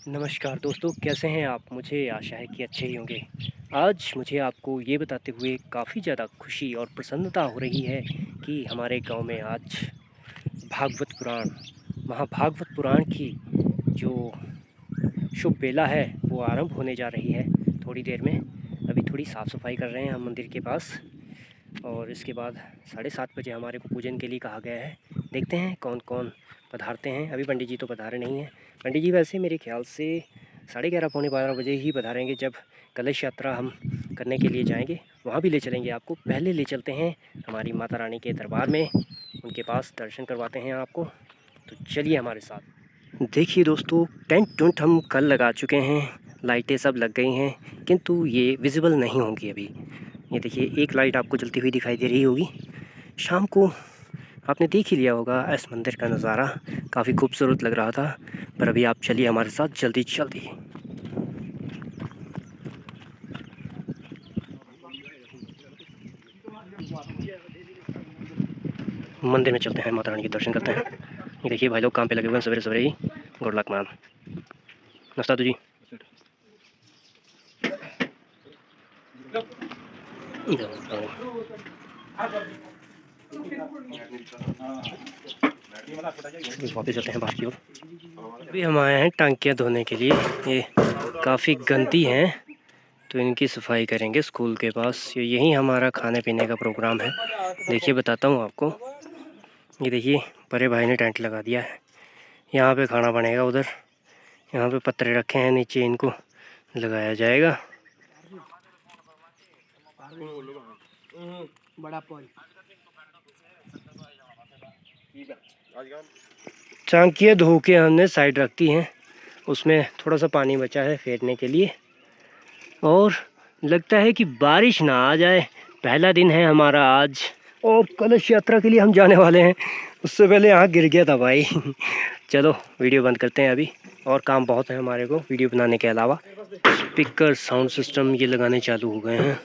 नमस्कार दोस्तों, कैसे हैं आप? मुझे आशा है कि अच्छे ही होंगे। आज मुझे आपको ये बताते हुए काफ़ी ज़्यादा खुशी और प्रसन्नता हो रही है कि हमारे गांव में आज भागवत पुराण, महाभागवत पुराण की जो शुभ बेला है वो आरंभ होने जा रही है थोड़ी देर में। अभी थोड़ी साफ़ सफाई कर रहे हैं हम मंदिर के पास और इसके बाद 7:30 बजे हमारे को पूजन के लिए कहा गया है। देखते हैं कौन कौन पधारते हैं। अभी पंडित जी तो पधारे नहीं हैं। पंडित जी वैसे मेरे ख्याल से 11:30 पौने 12 बजे ही पधारेंगे, जब कलश यात्रा हम करने के लिए जाएंगे। वहाँ भी ले चलेंगे आपको। पहले ले चलते हैं हमारी माता रानी के दरबार में, उनके पास दर्शन करवाते हैं आपको। तो चलिए हमारे साथ। देखिए दोस्तों, टेंट टुंट हम कल लगा चुके हैं, लाइटें सब लग गई हैं, किंतु ये विजिबल नहीं होंगी अभी। ये देखिए, एक लाइट आपको जलती हुई दिखाई दे रही होगी। शाम को आपने देख ही लिया होगा इस मंदिर का नज़ारा, काफ़ी खूबसूरत लग रहा था। पर अभी आप चलिए हमारे साथ जल्दी जल्दी। मंदिर में चलते हैं, माता रानी के दर्शन करते हैं। ये देखिए भाई लोग काम पे लगे हुए हैं सवेरे सवेरे ही। Good luck ma'am. नमस्ता जी। वापस चलते हैं बाहर की ओर। अभी हम आए हैं टांकियाँ धोने के लिए। ये काफ़ी गंदी हैं तो इनकी सफाई करेंगे स्कूल के पास। यही हमारा खाने पीने का प्रोग्राम है। देखिए बताता हूँ आपको। ये देखिए, बड़े भाई ने टेंट लगा दिया है। यहाँ पे खाना बनेगा। उधर यहाँ पे पत्थर रखे हैं, नीचे इनको लगाया जाएगा। बड़ा चांकियाँ धो के हमने साइड रख दी हैं। उसमें थोड़ा सा पानी बचा है फेरने के लिए, और लगता है कि बारिश ना आ जाए। पहला दिन है हमारा आज, और कलश यात्रा के लिए हम जाने वाले हैं। उससे पहले यहाँ गिर गया था भाई। चलो वीडियो बंद करते हैं अभी, और काम बहुत है हमारे को वीडियो बनाने के अलावा। स्पीकर साउंड सिस्टम ये लगाने चालू हो गए हैं।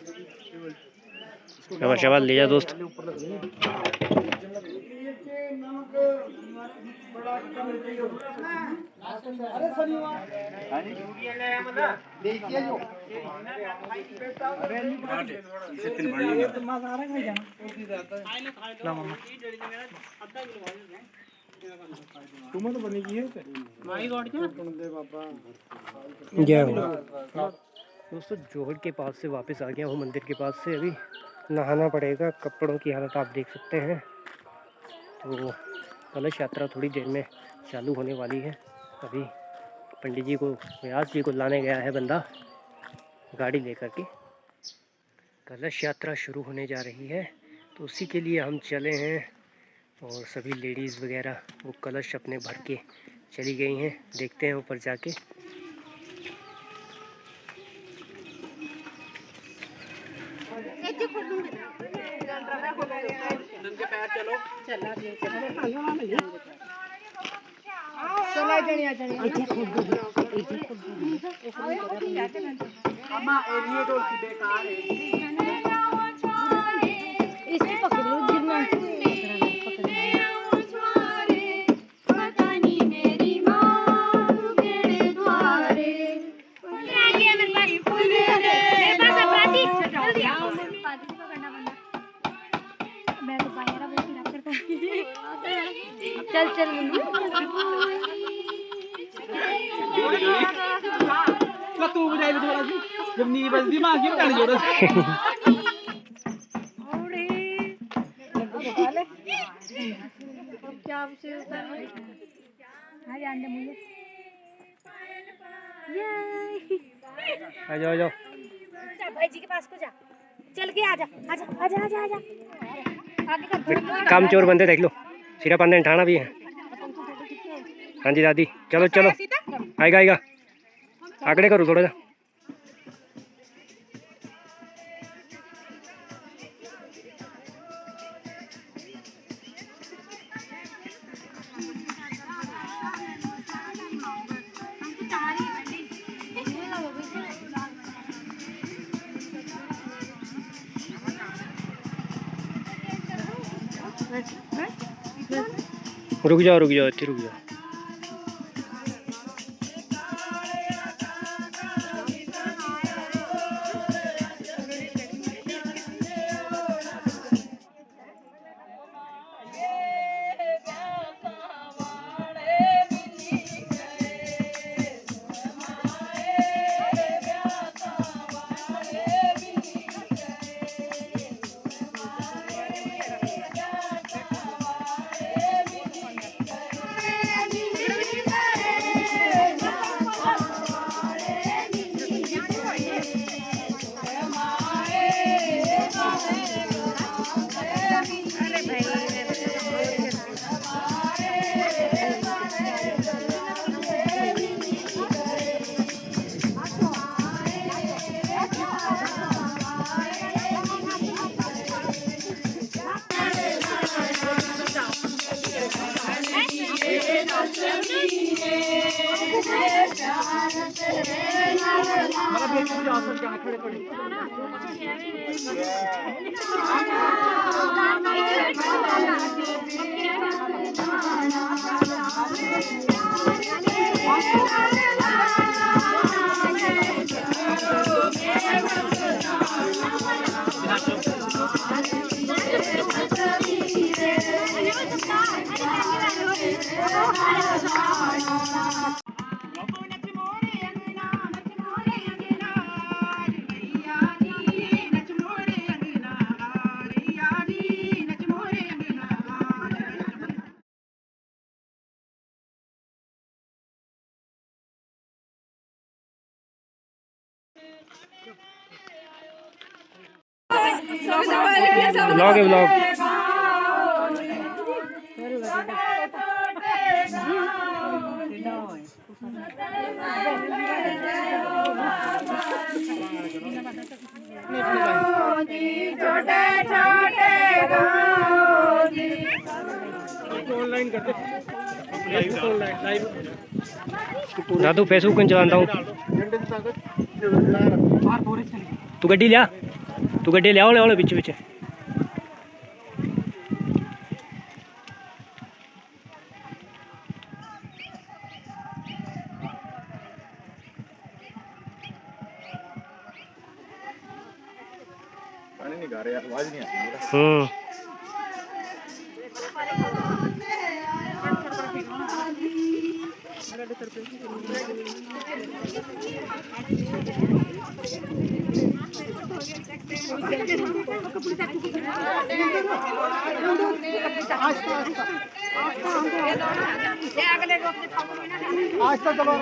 शाबाश शाबाश, ले जा दोस्त। दोस्तों, जोहड़ के पास से वापस आ गया हूँ, मंदिर के पास से। अभी नहाना पड़ेगा, कपड़ों की हालत आप देख सकते हैं। तो कलश यात्रा थोड़ी देर में चालू होने वाली है। अभी पंडित जी को, व्यास जी को लाने गया है बंदा गाड़ी लेकर के। कलश यात्रा शुरू होने जा रही है, तो उसी के लिए हम चले हैं। और सभी लेडीज़ वगैरह वो कलश अपने भर के चली गई हैं। देखते हैं ऊपर जाके। चल चल तू बजाई थोड़ा सी, जब नी बजती मां की गाड़ी जोड़ क्या उसे मुझे आ जाओ आ जाओ। भाई जी के पास को जा, चल के आजा आजा आजा आजा आजा। काम चोर बंदे देख लो, सिरा पंदे ठाना भी है। हाँ जी दादी, चलो चलो, आएगा आएगा, आगड़े करो थोड़ा सा। रुक जाओ इतनी रुक जाओ। व्लॉग है व्लॉग। दादू फेसबुक नहीं चलाता हूँ। तू गड्डी लिया, तू गड्डी लिया हौले पिछे पिछे। पानी नहीं गा रहे, आवाज नहीं आ रही। आज तक चलो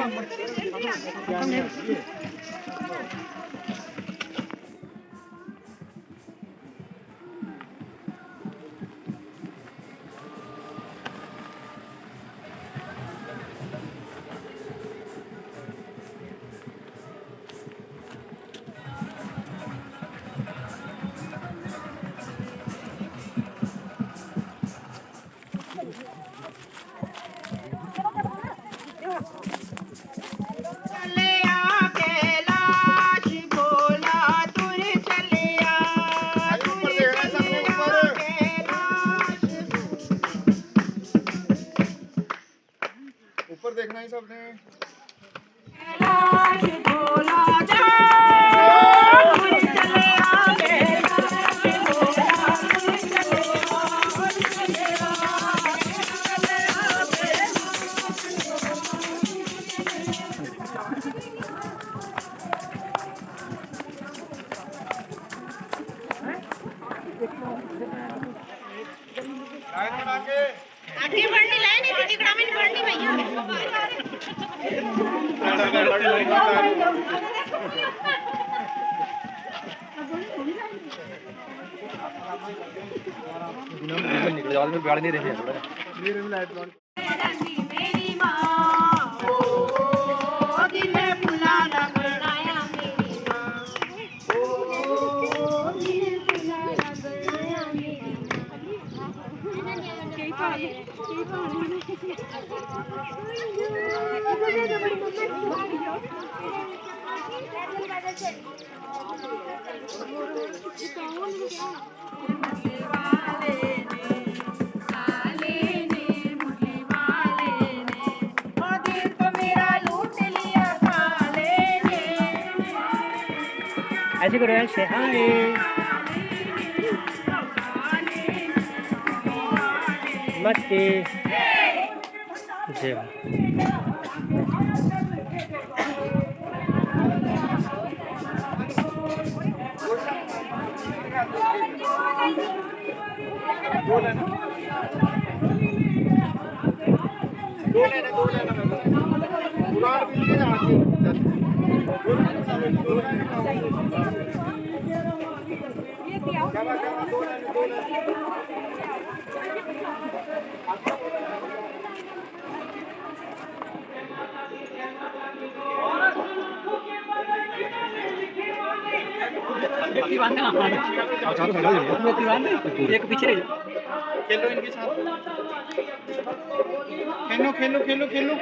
ऊपर देखना ही सबने। आगे बढ़नी लाइन है, टिकड़ा में बढ़नी भैया। निकल जाओ में गाड़ी नहीं रही है। मेरी माँ ओ दिल में फुला लगाया मेरी माँ ओ दिल में फुला लगाया मेरी ऐसे करो यार, से हाय। मस्ती जी। एक पीछे रह जाओ। खेलो इनके साथ। खेलो खेलो खेलो खेलो।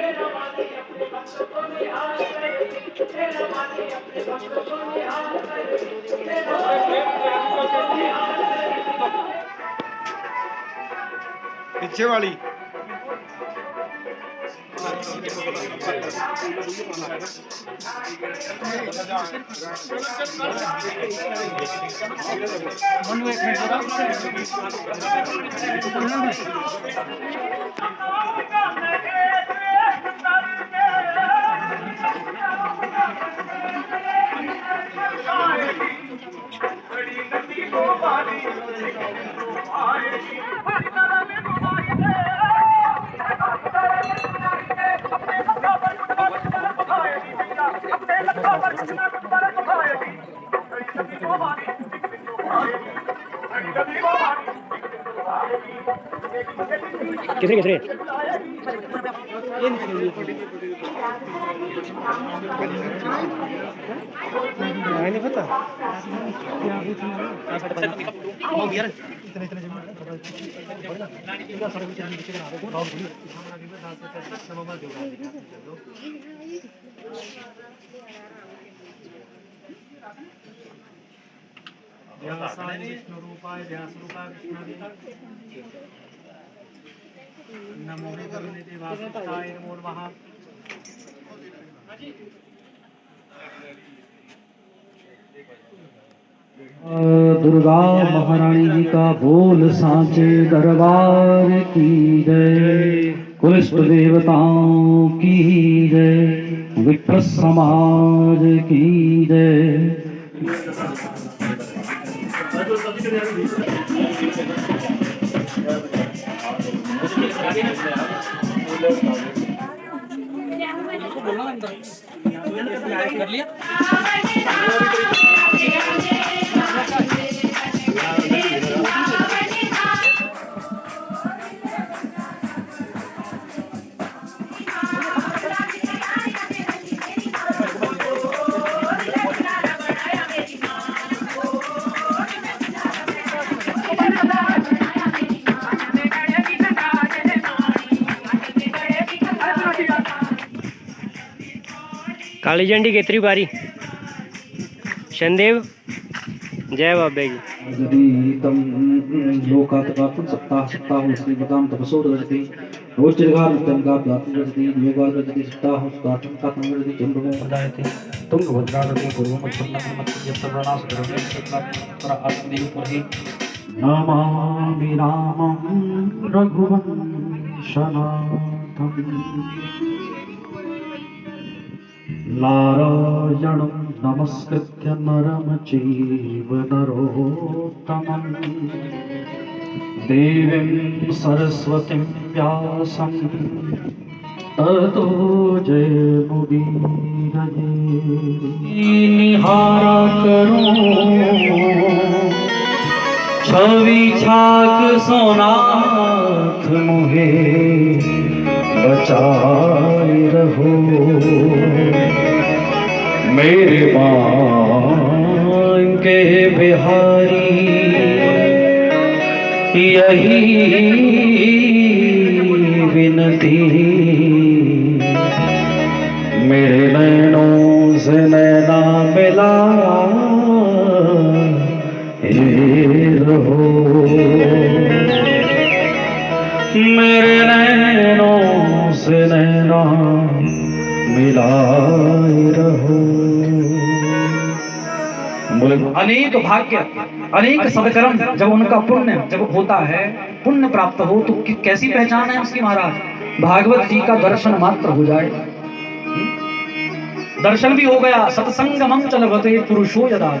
पीछे वाली किधर किधर नहीं पता व्यासाय विष्णुरूपाय व्यासरूपाय विष्णवे नमो भगवते वासुदेवाय नमो नमः। दुर्गा महारानी जी का बोल सांचे दरबार की जय, कुलिष्ट देवताओं की जय, विप्र समाज की जय। कर लिया काली झंडी केतरी बारी शनदेव जय बाबे की तम लोकात्मक सप्ताह सप्ताह श्रीमतां तपसो रजति रोचर्गार तंगार दातु रजति योगार रजति सप्ताह स्टार्टम का तंगरति चंद्रमो प्रदायते तुंगभद्रा रजति पूर्वम उत्पन्नमत्ति यत्तवर्णास द्रव्ये सत्तर आत्मदेव पुरहि नमामि रामं रघुवंशनाथम् नारायणं नमस्कृत्य नरं चैव नरोत्तमं देवीं सरस्वतीं व्यासं ततो जयमुदीरये। निहारा करो छवि छाक सोनाथ मुहे बचाए रहो मेरे बांके बिहारी यही विनती मेरे नैनों से नैना मिला रहो मेरे नैनों से नैना मिलाए रहो। अनेक भाग्य अनेक सदकर्म जब उनका पुण्य जब होता है पुण्य प्राप्त हो तो कैसी पहचान है उसकी महाराज। भागवत जी का दर्शन मात्र हो जाए दर्शन भी हो गया सत्संगमं चलवते पुरुषो यदा।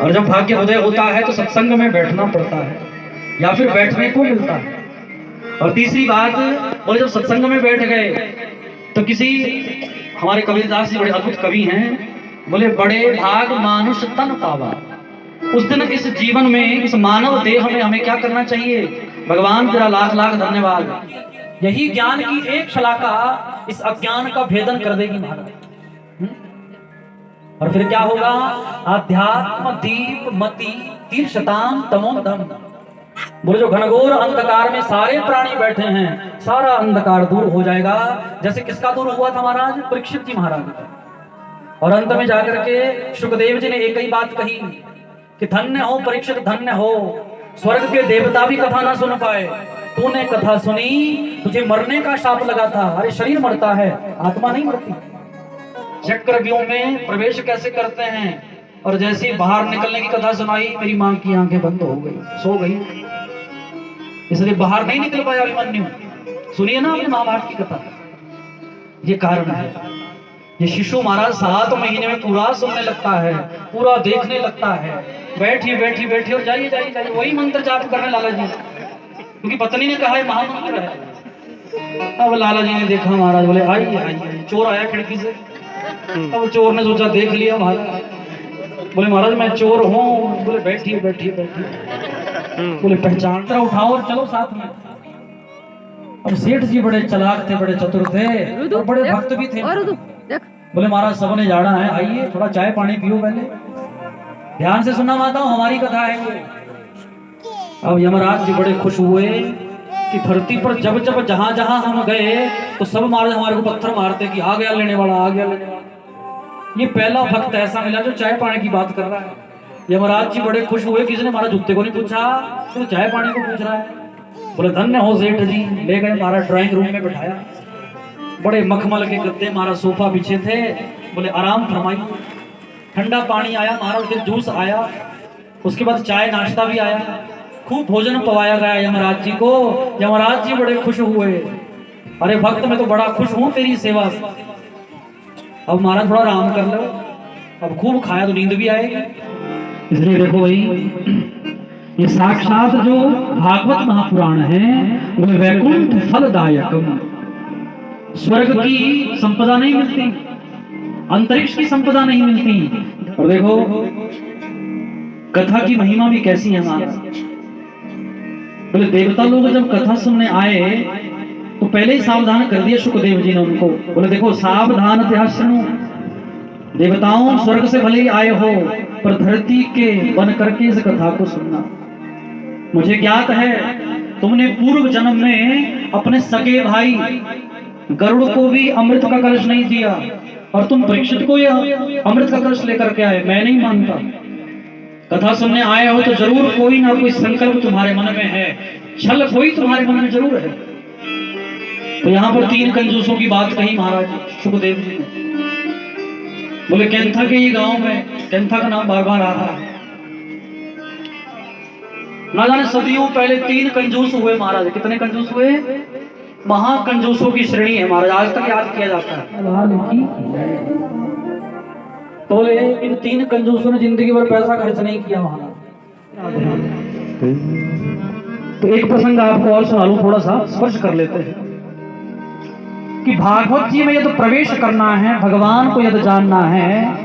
और जब भाग्य उदय होता है तो सत्संग में बैठना पड़ता है या फिर बैठने को मिलता है। और तीसरी बात बोले जब सत्संग में बैठ गए तो किसी हमारे कबीरदास जी बड़े अद्भुत कवि हैं बोले बड़े भाग मानुष तन पावा। उस दिन इस जीवन में इस मानव देह में हमें क्या करना चाहिए। भगवान तेरा लाख लाख धन्यवाद। यही ज्ञान की एक शलाका इस अज्ञान का भेदन कर देगी महाराज। और फिर क्या होगा। आध्यात्म दीप मति तीर्षताम तमोदम बोले जो घनघोर अंधकार में सारे प्राणी बैठे हैं, सारा अंधकार दूर हो जाएगा। जैसे किसका दूर हुआ था महाराज? परीक्षित जी महाराज का। और अंत में जाकर के सुखदेव जी ने एक ही बात कही कि धन्य हो परीक्षित, धन्य हो, स्वर्ग के देवता भी कथा ना सुन पाए, तूने कथा सुनी। तुझे मरने का शाप लगा था, अरे शरीर मरता है, आत्मा नहीं मरती। चक्रव्यूह में प्रवेश कैसे करते हैं, और जैसे बाहर निकलने की कथा सुनाई, मेरी मां की आंखें बंद हो गई, सो गई, इसलिए बाहर नहीं निकल पाया अभिमन्यु। सुनिए ना आपने महाभारत की कथा, ये कारण है। ये शिशु महाराज 7 महीने में पूरा सुनने लगता है, पूरा देखने लगता है। बैठिए बैठिए बैठिए और जाइए जाइए जाइए, वही मंत्र जाप करने लाला जी, क्योंकि पत्नी ने कहा है महामंत्र है। अब लाला जी ने देखा महाराज, बोले आइए आइए। चोर आया खिड़की से, अब चोर ने सोचा देख लिया महाराज। बोले महाराज मैं चोर हूँ। बोले बैठिए बैठिए बैठिए। बोले पहचान कर उठाओ और चलो साथ में। अब सेठ जी बड़े चालाक थे, बड़े चतुर थे और बड़े भक्त भी थे। बोले महाराज सबने जाना है, आइए थोड़ा चाय पानी पियो, पहले ध्यान से सुनना माता हूँ, हमारी कथा है ये। अब यमराज जी बड़े खुश हुए कि धरती पर जब जब जहां जहां हम गए तो सब महाराज हमारे को पत्थर मारते कि आ गया लेने वाला, आ गया लेने वाला। ये पहला भक्त ऐसा मिला जो चाय पानी की बात कर रहा है। यमराज जी बड़े खुश हुए, किसी ने महाराज जूते को नहीं पूछा, तो चाय पानी को पूछ रहा है। बोले धन्य हो सेठ जी। ले गए महाराज ड्राइंग रूम में बैठाया, बड़े मखमल के गद्दे, महाराज सोफा पीछे थे। बोले आराम फरमाइए। ठंडा पानी आया महाराज, फिर जूस आया, उसके बाद चाय नाश्ता भी आया, खूब भोजन पवाया गया यमराज जी को। यमराज जी बड़े खुश हुए, अरे भक्त मैं तो बड़ा खुश हूं तेरी सेवा से, अब महाराज थोड़ा आराम कर लो, अब खूब खाया तो नींद भी आएगी। इसलिए देखो भाई, ये साक्षात जो भागवत महापुराण है वो वैकुंठ फलदायक। स्वर्ग की संपदा नहीं मिलती, अंतरिक्ष की संपदा नहीं मिलती। और देखो कथा की महिमा भी कैसी है हमारा। बोले देवता लोग जब कथा सुनने आए तो पहले ही सावधान कर दिया सुखदेव जी ने उनको। बोले देखो सावधान सुनो, देवताओं स्वर्ग से भले ही आए हो पर धरती के बन करके इस कथा को सुनना। मुझे ज्ञात है तुमने पूर्व जन्म में अपने सगे भाई गरुड़ को भी अमृत का कलश नहीं दिया और तुम परीक्षित को यह अमृत का कलश लेकर के आए। मैं नहीं मानता। कथा सुनने आए हो तो जरूर कोई ना कोई संकल्प तुम्हारे मन में है, छल कोई तुम्हारे मन में जरूर है। तो यहाँ पर 3 कंजूसों की बात कही महाराज सुखदेव जी ने। बोले कैंथा के ये गांव में, कैंथा का नाम बार बार आ रहा है, ना जाने सदियों पहले 3 कंजूस हुए महाराज। कितने कंजूस हुए? महाकंजूसों की श्रेणी है महाराज, आज तक याद किया जाता है। तो बोले इन 3 कंजूसों ने जिंदगी भर पैसा खर्च नहीं किया महाराज। तो एक प्रसंग आपको और सुना लूं, थोड़ा सा स्पर्श कर लेते हैं कि भागवत जी में यदि प्रवेश करना है, भगवान को यदि जानना है,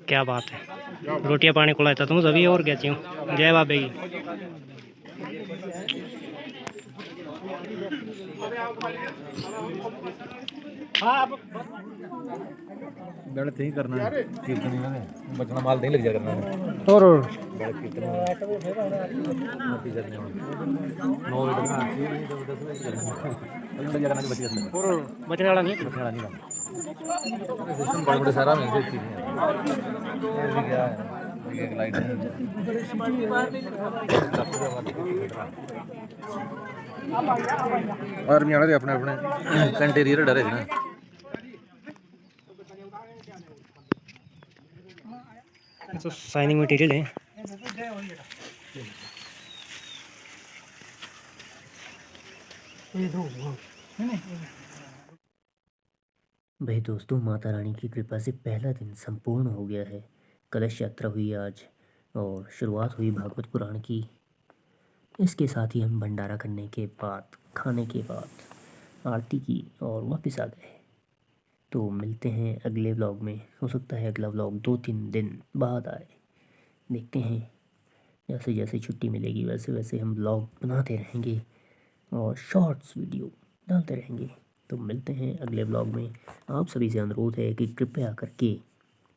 क्या बात है। रोटियां पानी खुलाया था तुम सभी और क्या चाहिए। जय बाबे की। गलत ही करना है कीर्तन में बचना माल नहीं लग जाएगा करना है और गलत कीर्तन में मोटी करने में 9 बजे तक आती है 10 बजे करना लग जाएगा ना बच्चे करना और बचने वाला नहीं। बचने वाला नहीं सिस्टम बड़ा बड़ा सारा में से चीज है ये भी क्या है एक लाइट है और नहीं आना अपने अपने कंटेरियर डरे ना तो शाइनिंग मटेरियल है। भाई दोस्तों, माता रानी की कृपा से पहला दिन संपूर्ण हो गया है। कलश यात्रा हुई आज और शुरुआत हुई भागवत पुराण की। इसके साथ ही हम भंडारा करने के बाद, खाने के बाद आरती की और वापस आ गए। तो मिलते हैं अगले व्लॉग में। हो सकता है अगला व्लॉग 2-3 दिन बाद आए, देखते हैं। जैसे जैसे छुट्टी मिलेगी वैसे वैसे हम व्लॉग बनाते रहेंगे और शॉर्ट्स वीडियो डालते रहेंगे। तो मिलते हैं अगले व्लॉग में। आप सभी से अनुरोध है कि कृपया करके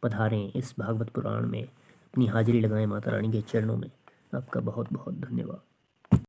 पधारें इस भागवत पुराण में, अपनी हाजिरी लगाएं माता रानी के चरणों में। आपका बहुत बहुत धन्यवाद।